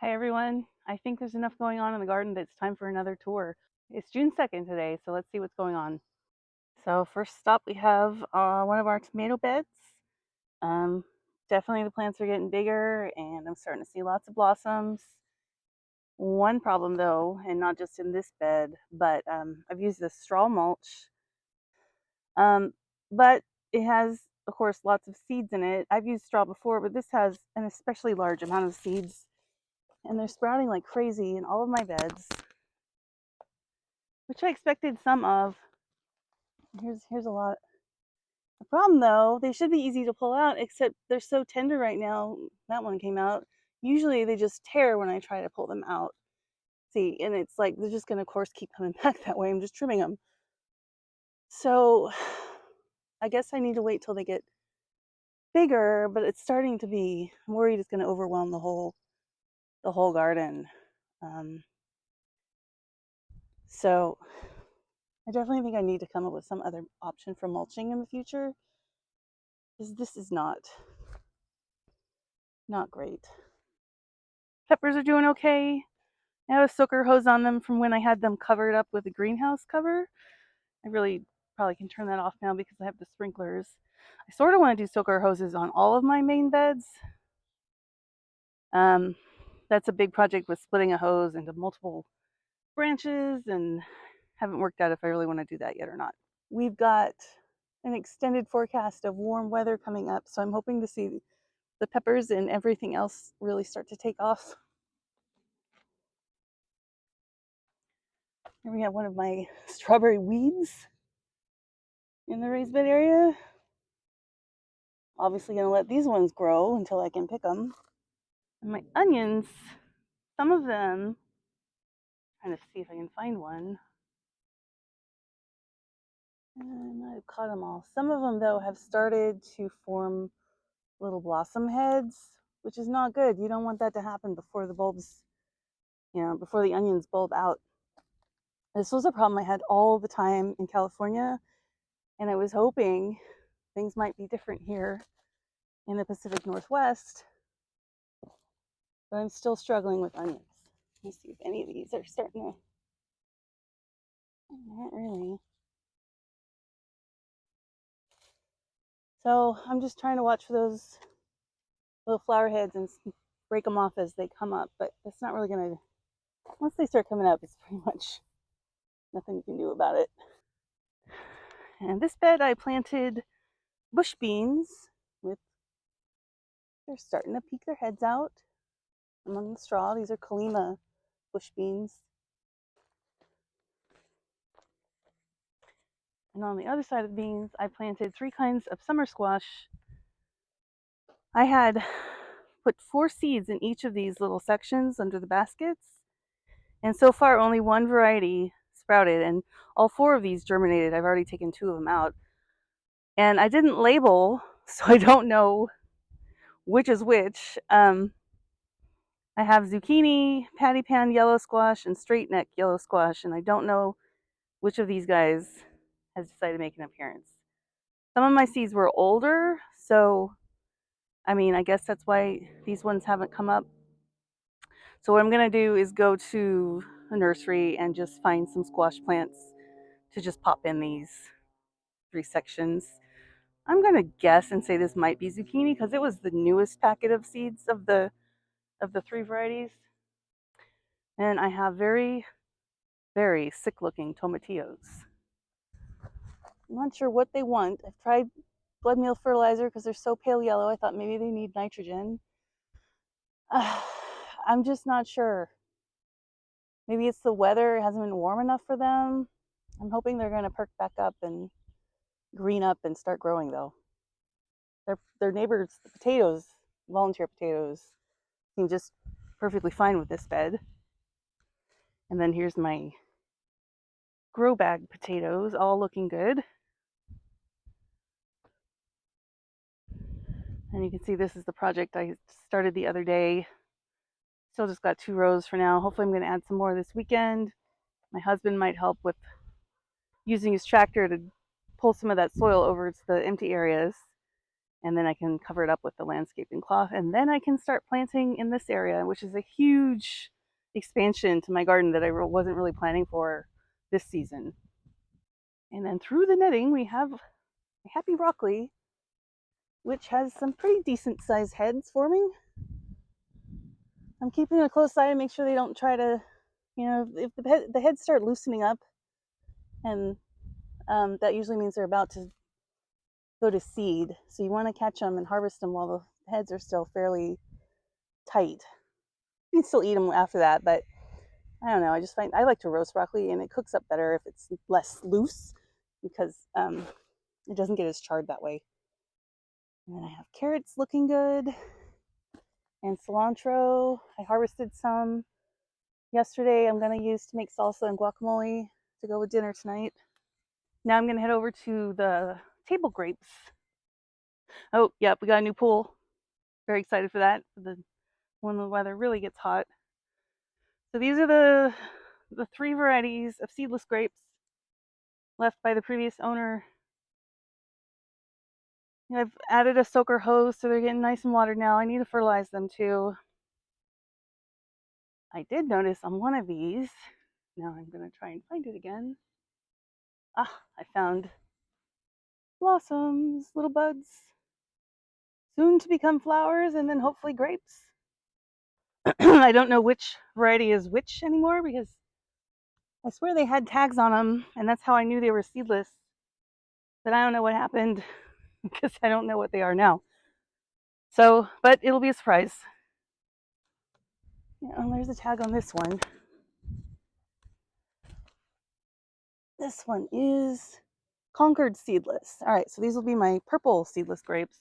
Hi everyone. I think there's enough going on in the garden that it's time for another tour. It's June 2nd today, so let's see what's going on. So first stop we have one of our tomato beds. Um, Definitely the plants are getting bigger and I'm starting to see lots of blossoms. One problem though, and not just in this bed, but I've used this straw mulch, um, but it has of course lots of seeds in it. I've used straw before, but this has an especially large amount of seeds and they're sprouting like crazy in all of my beds, which I expected some of. Here's a lot. The problem though, they should be easy to pull out, except they're so tender right now. That one came out. Usually they just tear when I try to pull them out. See, and it's like they're just gonna of course keep coming back that way. I'm just trimming them. So I guess I need to wait till they get bigger, but it's starting to be, I'm worried it's gonna overwhelm the whole garden. Um, so I definitely think I need to come up with some other option for mulching in the future, because this is not great. Peppers are doing okay. I have a soaker hose on them from when I had them covered up with a greenhouse cover. I really probably can turn that off now because I have the sprinklers. I sort of want to do soaker hoses on all of my main beds. Um, that's a big project with splitting a hose into multiple branches, and haven't worked out if I really want to do that yet or not. We've got an extended forecast of warm weather coming up, so I'm hoping to see the peppers and everything else really start to take off. Here we have one of my strawberry weeds in the raised bed area. Obviously gonna let these ones grow until I can pick them. And my onions, some of them, trying to see if I can find one. I might have caught them all. Some of them though have started to form little blossom heads, which is not good. You don't want that to happen before the bulbs, before the onions bulb out. This was a problem I had all the time in California, and I was hoping things might be different here in the Pacific Northwest, but I'm still struggling with onions. Let me see if any of these are starting to. Not really. So I'm just trying to watch for those little flower heads and break them off as they come up, but it's not really gonna. Once they start coming up, it's pretty much nothing you can do about it. And this bed I planted bush beans with. They're starting to peek their heads out among the straw. These are Kalima bush beans. And on the other side of the beans, I planted 3 kinds of summer squash. I had put 4 seeds in each of these little sections under the baskets, and so far only one variety sprouted, and all 4 of these germinated. I've already taken 2 of them out. And I didn't label, so I don't know which is which. I have zucchini, patty pan yellow squash, and straight neck yellow squash, and I don't know which of these guys has decided to make an appearance. Some of my seeds were older, so I mean, I guess that's why these ones haven't come up. So what I'm gonna do is go to a nursery and just find some squash plants to just pop in these 3 sections. I'm gonna guess and say this might be zucchini because it was the newest packet of seeds of the 3 varieties. And I have very, very sick looking tomatillos. I'm not sure what they want. I've tried blood meal fertilizer because they're so pale yellow. I thought maybe they need nitrogen. I'm just not sure. Maybe it's the weather, it hasn't been warm enough for them. I'm hoping they're going to perk back up and green up and start growing though. Their neighbors, the potatoes, volunteer potatoes, seem just perfectly fine with this bed. And then here's my grow bag potatoes, all looking good. And you can see this is the project I started the other day. Still just got 2 rows for now. Hopefully I'm going to add some more this weekend. My husband might help with using his tractor to pull some of that soil over to the empty areas. and then I can cover it up with the landscaping cloth, and then I can start planting in this area, which is a huge expansion to my garden that I wasn't really planning for this season. And then through the netting, we have a happy broccoli, which has some pretty decent sized heads forming. I'm keeping a close eye to make sure they don't try to, if the heads start loosening up, and that usually means they're about to go to seed. So you want to catch them and harvest them while the heads are still fairly tight. You can still eat them after that, but I don't know. I just find I like to roast broccoli, and it cooks up better if it's less loose because it doesn't get as charred that way. And then I have carrots looking good, and cilantro. I harvested some yesterday. I'm going to use to make salsa and guacamole to go with dinner tonight. Now I'm going to head over to the table grapes. Oh, yep, we got a new pool. Very excited for that. When the weather really gets hot. So these are the 3 varieties of seedless grapes left by the previous owner. I've added a soaker hose, so they're getting nice and watered now. I need to fertilize them too. I did notice on one of these, now I'm going to try and find it again. I found blossoms, little buds, soon to become flowers, and then hopefully grapes. I don't know which variety is which anymore because I swear they had tags on them, and that's how I knew they were seedless. But I don't know what happened because I don't know what they are now. So, but it'll be a surprise. Yeah, there's a tag on this one. This one is Concord seedless. All right, so these will be my purple seedless grapes.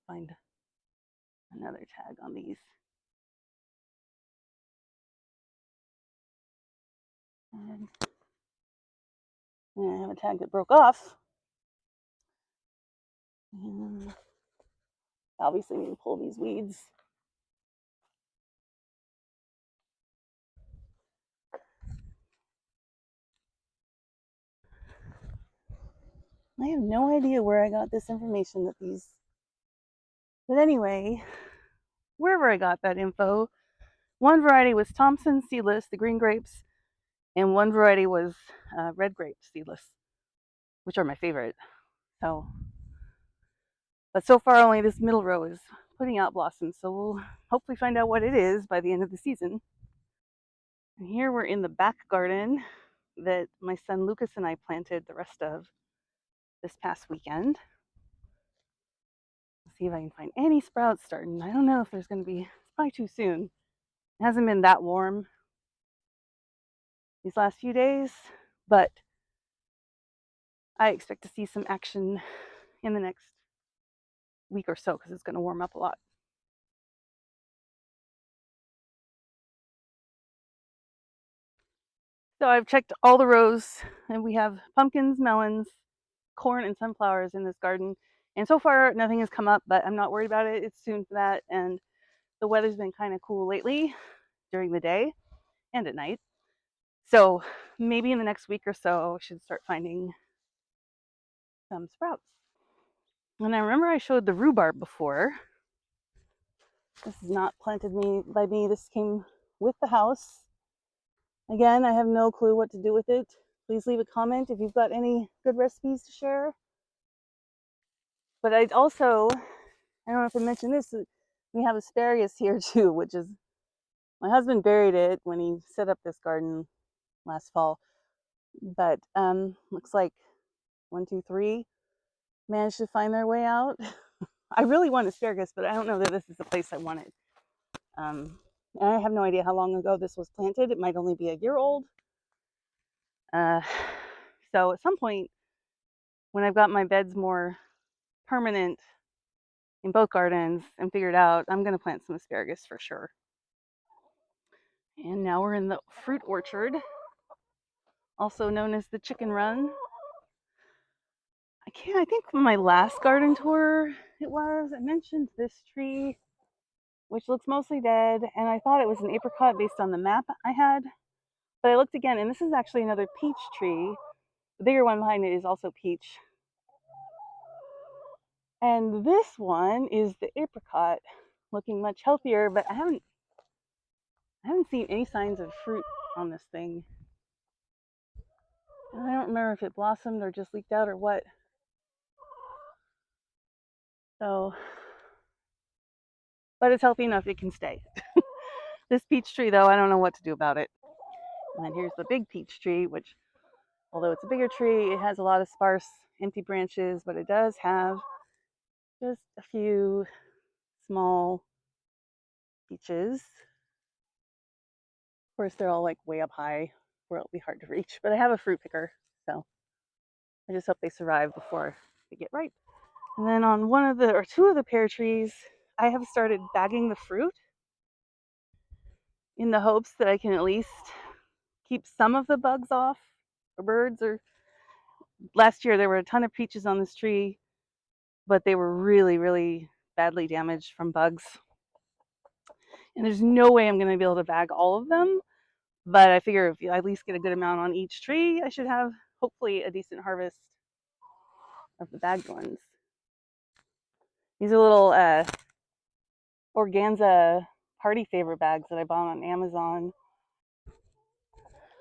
Find another tag on these. And I have a tag that broke off. And obviously need to pull these weeds. I have no idea where I got this information that these. But anyway, wherever I got that info, one variety was Thompson seedless, the green grapes, and one variety was red grape seedless, which are my favorite. So, but so far only this middle row is putting out blossoms, so we'll hopefully find out what it is by the end of the season. And here we're in the back garden that my son Lucas and I planted the rest of this past weekend. Let's see if I can find any sprouts starting. I don't know if there's going to be, it's probably too soon. It hasn't been that warm these last few days, but I expect to see some action in the next week or so because it's going to warm up a lot. So I've checked all the rows, and we have pumpkins, melons, corn, and sunflowers in this garden. And so far, nothing has come up, but I'm not worried about it. It's soon for that. And the weather's been kind of cool lately during the day and at night. So maybe in the next week or so, I should start finding some sprouts. And I remember I showed the rhubarb before. This is not planted by me. This came with the house. Again, I have no clue what to do with it. Please leave a comment if you've got any good recipes to share. But I don't know if I mentioned this, we have asparagus here too, which is, my husband buried it when he set up this garden last fall. But looks like 1, 2, 3 managed to find their way out. I really want asparagus, but I don't know that this is the place I want it. And I have no idea how long ago this was planted. It might only be a year old. So at some point, when I've got my beds more permanent in both gardens and figured out, I'm going to plant some asparagus for sure. And now we're in the fruit orchard, also known as the chicken run. I think from my last garden tour, I mentioned this tree, which looks mostly dead, and I thought it was an apricot based on the map I had. But I looked again, and this is actually another peach tree The bigger one behind it is also peach. And this one is the apricot, looking much healthier, but I haven't seen any signs of fruit on this thing. And I don't remember if it blossomed or just leaked out or what. So, but it's healthy enough it can stay. This peach tree, though, I don't know what to do about it. And then here's the big peach tree, which, although it's a bigger tree, it has a lot of sparse, empty branches, but it does have just a few small peaches. Of course, they're all like way up high where it'll be hard to reach, but I have a fruit picker, so I just hope they survive before they get ripe. And then on one of the, or two of the pear trees, I have started bagging the fruit in the hopes that I can at least keep some of the bugs off, or birds. Or last year there were a ton of peaches on this tree, but they were really, really badly damaged from bugs. And there's no way I'm going to be able to bag all of them, but I figure if I at least get a good amount on each tree, I should have hopefully a decent harvest of the bagged ones. These are little organza party favor bags that I bought on Amazon.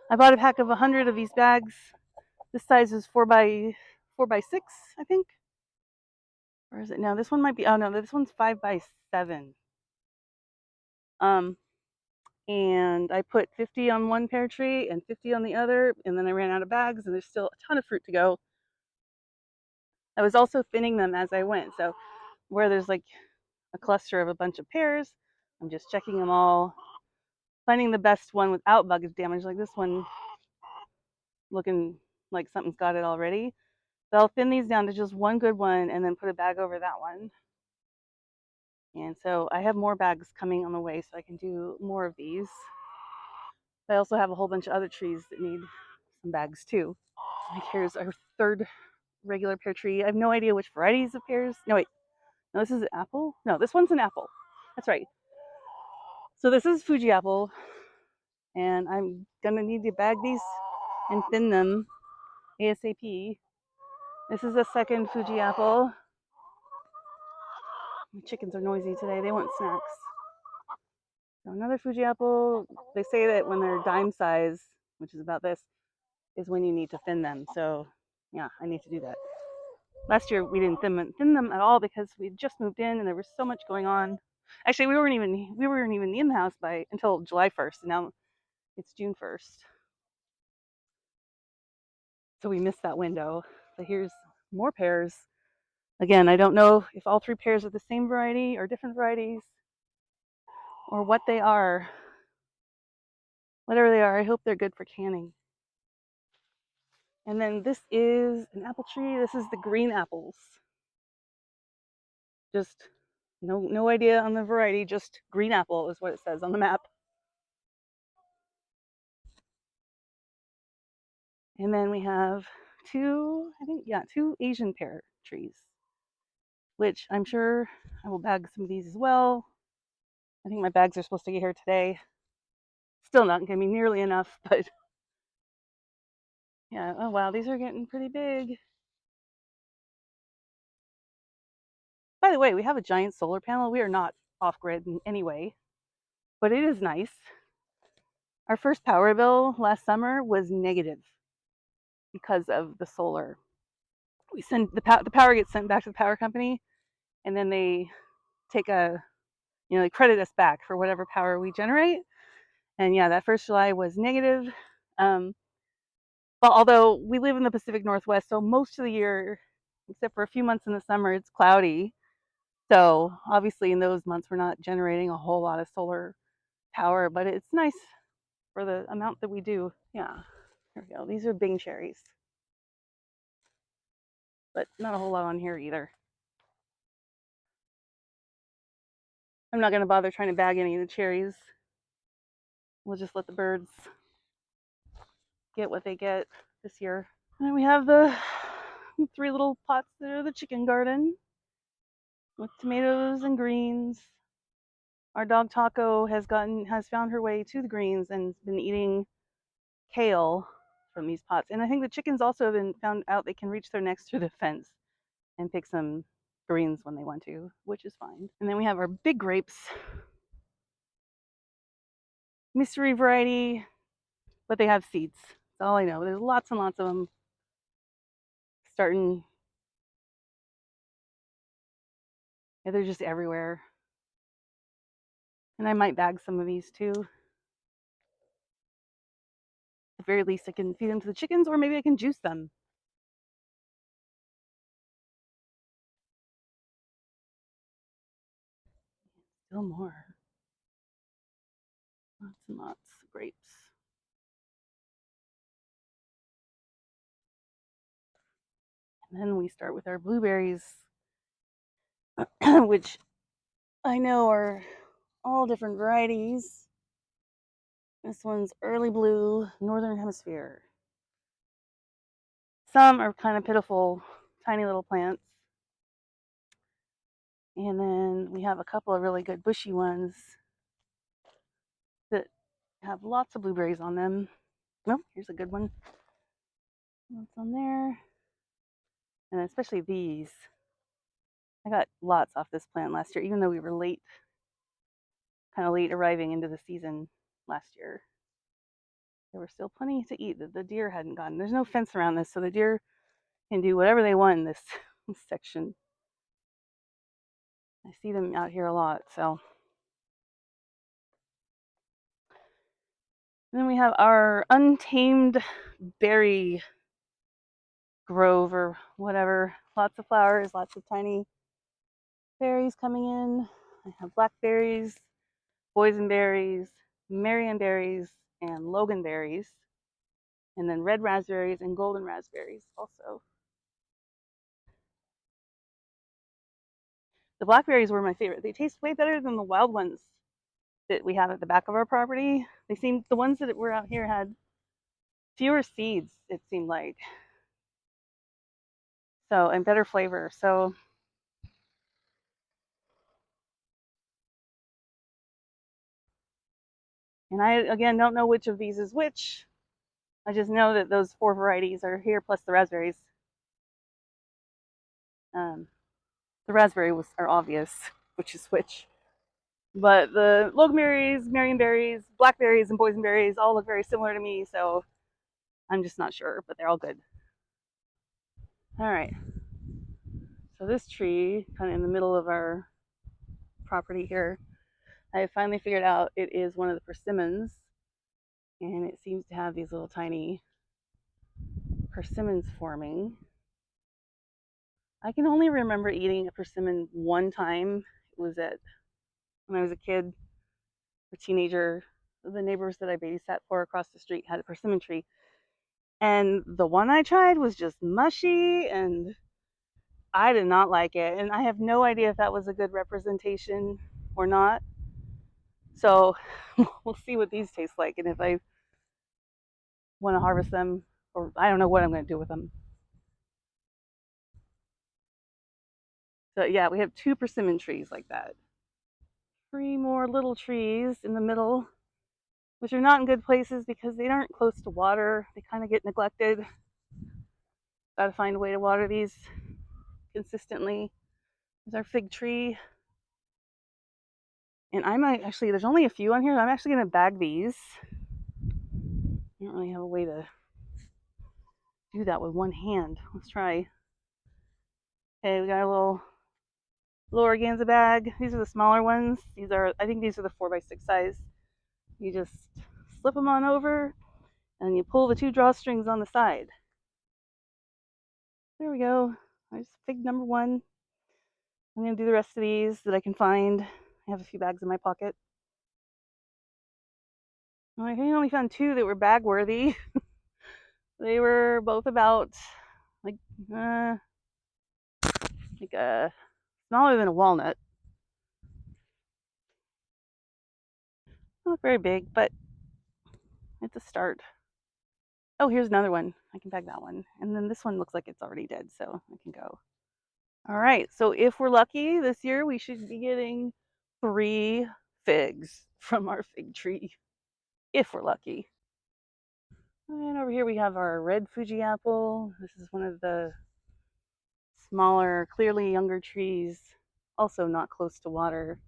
I bought a pack of 100 of these bags. This size is 4x6, I think. Or is it? No, this one might be, oh no, this one's 5x7. And I put 50 on one pear tree and 50 on the other, and then I ran out of bags, and there's still a ton of fruit to go. I was also thinning them as I went, so where there's like a cluster of a bunch of pears, I'm just checking them all, finding the best one without bug damage, like this one looking like something's got it already. So I'll thin these down to just one good one and then put a bag over that one. And so I have more bags coming on the way, so I can do more of these. I also have a whole bunch of other trees that need some bags too. Like here's our third regular pear tree. I have no idea which varieties of pears. No, wait. No, this is an apple? No, this one's an apple. That's right. So this is Fuji apple, and I'm gonna need to bag these and thin them ASAP. This is a second Fuji apple. My chickens are noisy today. They want snacks. So another Fuji apple. They say that when they're dime size, which is about this, is when you need to thin them. So yeah, I need to do that. Last year we didn't thin them at all because we just moved in and there was so much going on. Actually, we weren't even in the house until July 1st, and now it's June 1st. So we missed that window. So here's more pears. Again, I don't know if all three pears are the same variety or different varieties or what they are. Whatever they are, I hope they're good for canning. And then this is an apple tree. This is the green apples. Just no idea on the variety, just green apple is what it says on the map. And then we have two Asian pear trees, which I'm sure I will bag some of these as well. I think my bags are supposed to get here today. Still not going to be nearly enough, but yeah. Oh wow, these are getting pretty big. By the way, we have a giant solar panel. We are not off-grid in any way, but it is nice. Our first power bill last summer was negative because of the solar. We send the power gets sent back to the power company, and then they take they credit us back for whatever power we generate. And yeah, that first July was negative. But although we live in the Pacific Northwest, so most of the year, except for a few months in the summer, it's cloudy. So obviously in those months, we're not generating a whole lot of solar power, but it's nice for the amount that we do. Yeah, here we go. These are Bing cherries, but not a whole lot on here either. I'm not going to bother trying to bag any of the cherries. We'll just let the birds get what they get this year. And we have the 3 little pots that are the chicken garden with tomatoes and greens. Our dog Taco has found her way to the greens and been eating kale from these pots. And I think the chickens also have been found out they can reach their necks through the fence and pick some greens when they want to, which is fine. And then we have our big grapes, mystery variety, but they have seeds. That's all I know. There's lots and lots of them starting. Yeah, they're just everywhere. And I might bag some of these too. At the very least, I can feed them to the chickens, or maybe I can juice them. Still more. Lots and lots of grapes. And then we start with our blueberries, which I know are all different varieties. This one's early blue, northern hemisphere. Some are kind of pitiful, tiny little plants. And then we have a couple of really good bushy ones that have lots of blueberries on them. Oh, here's a good one. What's on there? And especially these. I got lots off this plant last year, even though we were late, kind of late arriving into the season last year. There were still plenty to eat that the deer hadn't gotten. There's no fence around this, so the deer can do whatever they want in this section. I see them out here a lot, so. And then we have our untamed berry grove or whatever. Lots of flowers, lots of tiny berries coming in. I have blackberries, boysenberries, marionberries, and loganberries. And then red raspberries and golden raspberries also. The blackberries were my favorite. They taste way better than the wild ones that we have at the back of our property. The ones that were out here had fewer seeds, it seemed like. So, and better flavor. So, and I, again, don't know which of these is which. I just know that those 4 varieties are here, plus the raspberries. The raspberries are obvious, which is which. But the loganberries, marionberries, blackberries, and boysenberries all look very similar to me, so I'm just not sure, but they're all good. All right. So this tree, kind of in the middle of our property here, I have finally figured out it is one of the persimmons, and it seems to have these little tiny persimmons forming. I can only remember eating a persimmon one time. It was when I was a kid or teenager. The neighbors that I babysat for across the street had a persimmon tree, and the one I tried was just mushy, and I did not like it. And I have no idea if that was a good representation or not. So we'll see what these taste like, and if I want to harvest them, or I don't know what I'm going to do with them. So yeah, we have 2 persimmon trees like that. 3 more little trees in the middle, which are not in good places because they aren't close to water. They kind of get neglected. Got to find a way to water these consistently. There's our fig tree. And I might actually, there's only a few on here. I'm actually going to bag these. I don't really have a way to do that with one hand. Let's try. Okay, we got a little organza bag. These are the smaller ones. I think these are the 4x6 size. You just slip them on over and you pull the 2 drawstrings on the side. There we go. There's fig number 1. I'm going to do the rest of these that I can find. I have a few bags in my pocket. I think I only found 2 that were bag worthy. They were both about like smaller than a walnut. Not very big, but it's a start. Oh, here's another one. I can bag that one. And then this one looks like it's already dead, so I can go. All right, so if we're lucky this year, we should be getting 3 figs from our fig tree, if we're lucky. And over here we have our red Fuji apple. This is one of the smaller, clearly younger trees, also not close to water.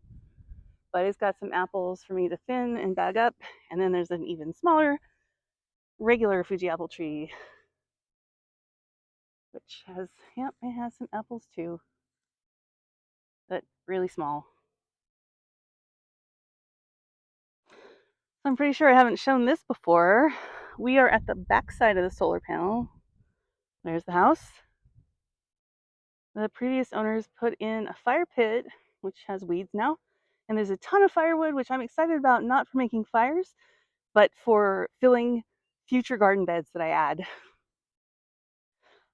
But it's got some apples for me to thin and bag up. And then there's an even smaller regular Fuji apple tree, which has, yep, it has some apples too, but really small. I'm pretty sure I haven't shown this before. We are at the back side of the solar panel. There's the house. The previous owners put in a fire pit, which has weeds now. And there's a ton of firewood, which I'm excited about, not for making fires, but for filling future garden beds that I add.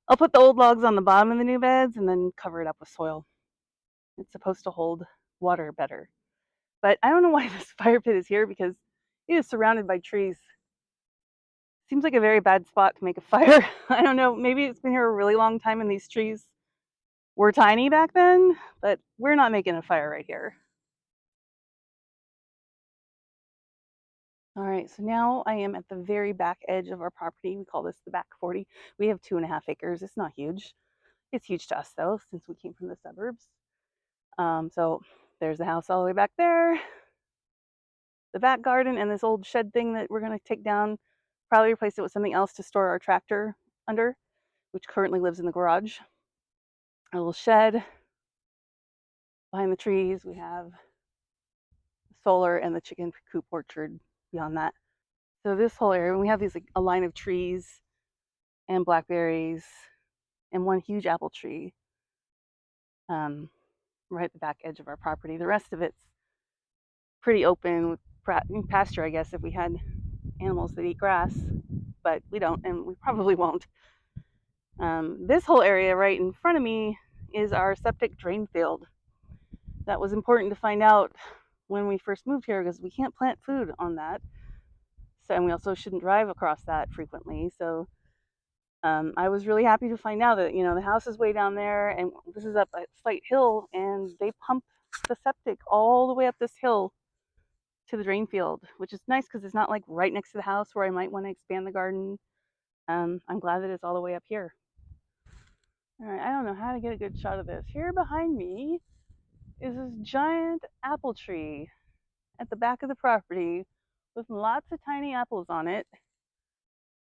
I'll put the old logs on the bottom of the new beds and then cover it up with soil. It's supposed to hold water better. But I don't know why this fire pit is here because it is surrounded by trees. Seems like a very bad spot to make a fire. I don't know, maybe it's been here a really long time and these trees were tiny back then, but we're not making a fire right here. All right, so now I am at the very back edge of our property. We call this the back 40. We have 2.5 acres. It's not huge. It's huge to us though, since we came from the suburbs. So there's the house all the way back there, the back garden, and this old shed thing that we're gonna take down, probably replace it with something else to store our tractor under, which currently lives in the garage. A little shed. Behind the trees, we have solar and the chicken coop orchard beyond that. So this whole area, we have these a line of trees and blackberries and one huge apple tree right at the back edge of our property. The rest of it's pretty open with pasture, I guess, if we had animals that eat grass, but we don't, and we probably won't. This whole area right in front of me is our septic drain field. That was important to find out when we first moved here because we can't plant food on that. So, and we also shouldn't drive across that frequently. So I was really happy to find out that, you know, the house is way down there and this is up a slight hill and they pump the septic all the way up this hill to the drain field, which is nice because it's not like right next to the house where I might want to expand the garden. I'm glad that it's all the way up here. All right, I don't know how to get a good shot of this. Here behind me is this giant apple tree at the back of the property with lots of tiny apples on it.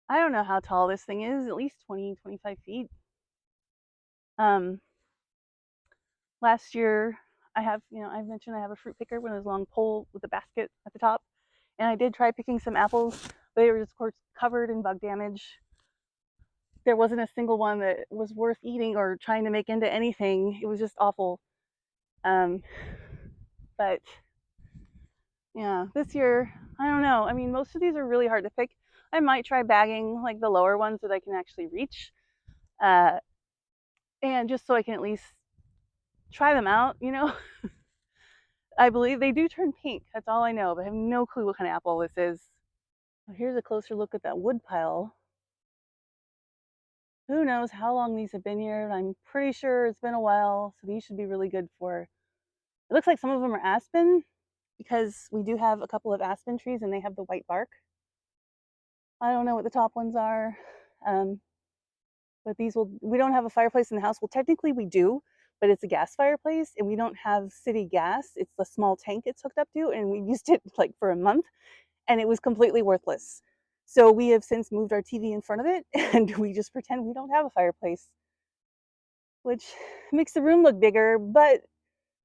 I don't know how tall this thing is, at least 20, 25 feet. Last year, I've mentioned I have a fruit picker with this long pole with a basket at the top. And I did try picking some apples, but they were just, of course, covered in bug damage. There wasn't a single one that was worth eating or trying to make into anything. It was just awful. But yeah, this year, I don't know. I mean, most of these are really hard to pick. I might try bagging like the lower ones that I can actually reach. And just so I can at least try them out, you know. I believe they do turn pink. That's all I know, but I have no clue what kind of apple this is. Here's a closer look at that wood pile. Who knows how long these have been here? I'm pretty sure it's been a while, so these should be really good for. It looks like some of them are aspen because we do have a couple of aspen trees and they have the white bark. I don't know what the top ones are, but we don't have a fireplace in the house. Well, technically we do, but it's a gas fireplace and we don't have city gas. It's the small tank it's hooked up to, and we used it like for a month and it was completely worthless. So we have since moved our TV in front of it and we just pretend we don't have a fireplace, which makes the room look bigger, but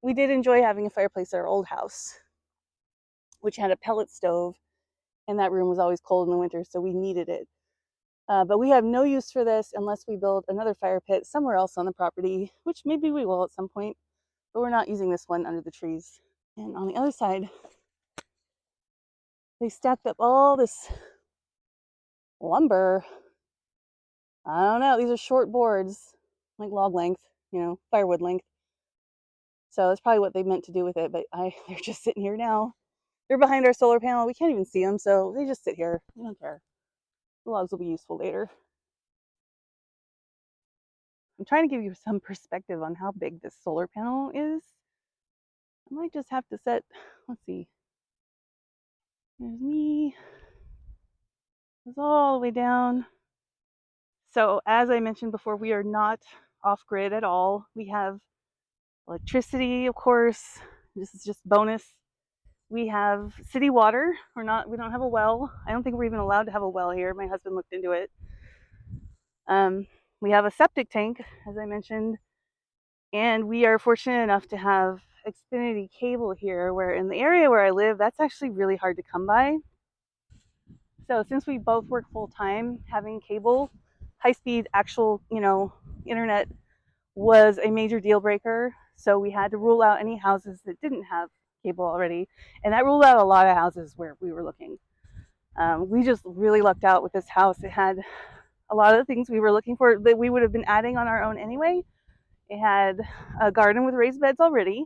we did enjoy having a fireplace at our old house, which had a pellet stove, and that room was always cold in the winter, so we needed it. But we have no use for this unless we build another fire pit somewhere else on the property, which maybe we will at some point, but we're not using this one under the trees. And on the other side, they stacked up all this lumber. I don't know, these are short boards, like log length, you know, firewood length. So that's probably what they meant to do with it, but they're just sitting here now. They're behind our solar panel. We can't even see them, so they just sit here. We don't care. The logs will be useful later. I'm trying to give you some perspective on how big this solar panel is. I might just have to set, let's see. There's me. Goes all the way down. So as I mentioned before, we are not off grid at all. We have electricity, of course. This is just bonus. We have city water. We don't have a well. I don't think we're even allowed to have a well here. My husband looked into it. Um, we have a septic tank, as I mentioned, and we are fortunate enough to have Xfinity cable here, where in the area where I live, that's actually really hard to come by. So since we both work full time, having cable, high speed actual, internet was a major deal breaker. So we had to rule out any houses that didn't have cable already, and that ruled out a lot of houses where we were looking. We just really lucked out with this house. It had a lot of the things we were looking for that we would have been adding on our own anyway. It had a garden with raised beds already.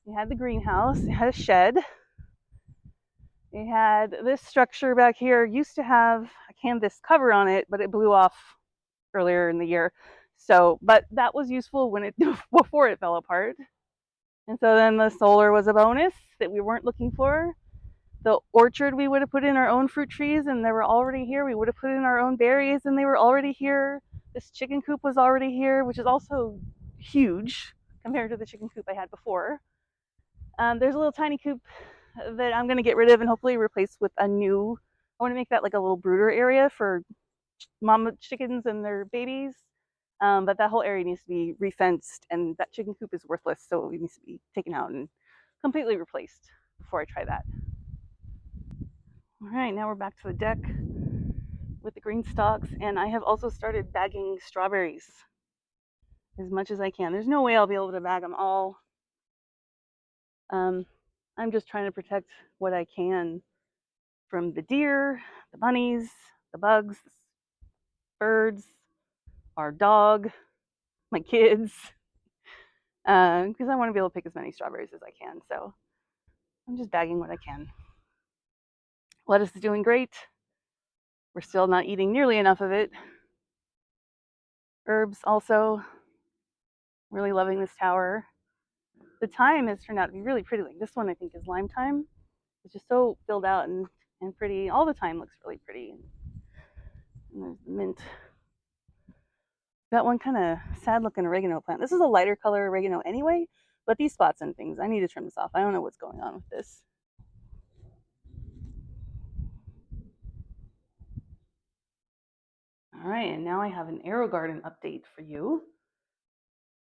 It had the greenhouse. It had a shed. It had this structure back here. Used to have a canvas cover on it, but it blew off earlier in the year. So, but that was useful when it before it fell apart. And so then the solar was a bonus that we weren't looking for. The orchard, we would have put in our own fruit trees and they were already here. We would have put in our own berries and they were already here. This chicken coop was already here, which is also huge compared to the chicken coop I had before. There's a little tiny coop that I'm going to get rid of and hopefully replace with a new. I want to make that like a little brooder area for mama chickens and their babies. But that whole area needs to be refenced, and that chicken coop is worthless, so it needs to be taken out and completely replaced before I try that. All right, now we're back to the deck with the green stalks, and I have also started bagging strawberries as much as I can. There's no way I'll be able to bag them all. I'm just trying to protect what I can from the deer, the bunnies, the bugs, the birds, our dog, my kids, because I want to be able to pick as many strawberries as I can. So I'm just bagging what I can. Lettuce is doing great. We're still not eating nearly enough of it. Herbs also, really loving this tower. The thyme has turned out to be really pretty. Like this one I think is lime thyme. It's just so filled out and pretty. All the thyme looks really pretty. And there's the mint. Got one kind of sad looking oregano plant. This is a lighter color oregano anyway, but these spots and things, I need to trim this off. I don't know what's going on with this. All right, and now I have an AeroGarden update for you.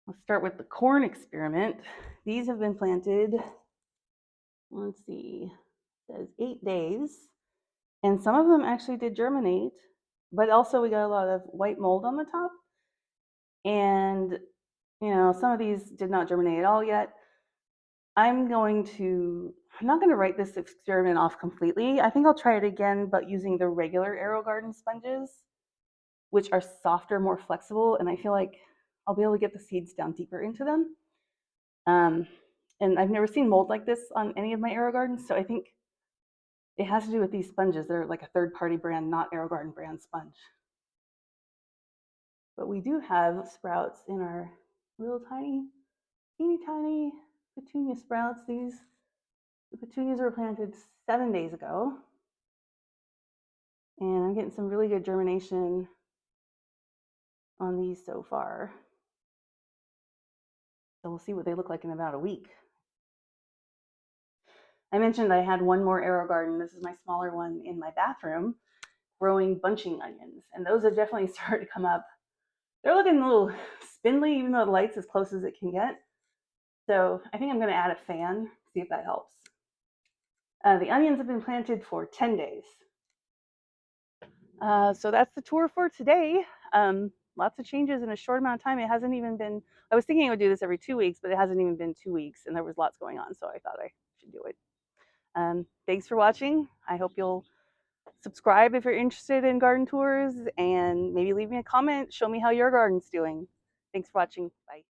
Let's start with the corn experiment. These have been planted, let's see, it says 8 days. And some of them actually did germinate, but also we got a lot of white mold on the top. And, some of these did not germinate at all yet. I'm not going to write this experiment off completely. I think I'll try it again, but using the regular AeroGarden sponges, which are softer, more flexible, and I feel like I'll be able to get the seeds down deeper into them. And I've never seen mold like this on any of my AeroGardens, so I think it has to do with these sponges. They're like a third-party brand, not AeroGarden brand sponge. But we do have sprouts in our little teeny tiny petunia sprouts. The petunias were planted 7 days ago. And I'm getting some really good germination on these so far. So we'll see what they look like in about a week. I mentioned I had one more AeroGarden. This is my smaller one in my bathroom, growing bunching onions. And those have definitely started to come up. They're looking a little spindly, even though the light's as close as it can get. So I think I'm going to add a fan, see if that helps. The onions have been planted for 10 days. So that's the tour for today. Lots of changes in a short amount of time. It hasn't even been, I was thinking I would do this every 2 weeks, but it hasn't even been 2 weeks and there was lots going on. So I thought I should do it. Thanks for watching. I hope you'll subscribe if you're interested in garden tours and maybe leave me a comment. Show me how your garden's doing. Thanks for watching. Bye.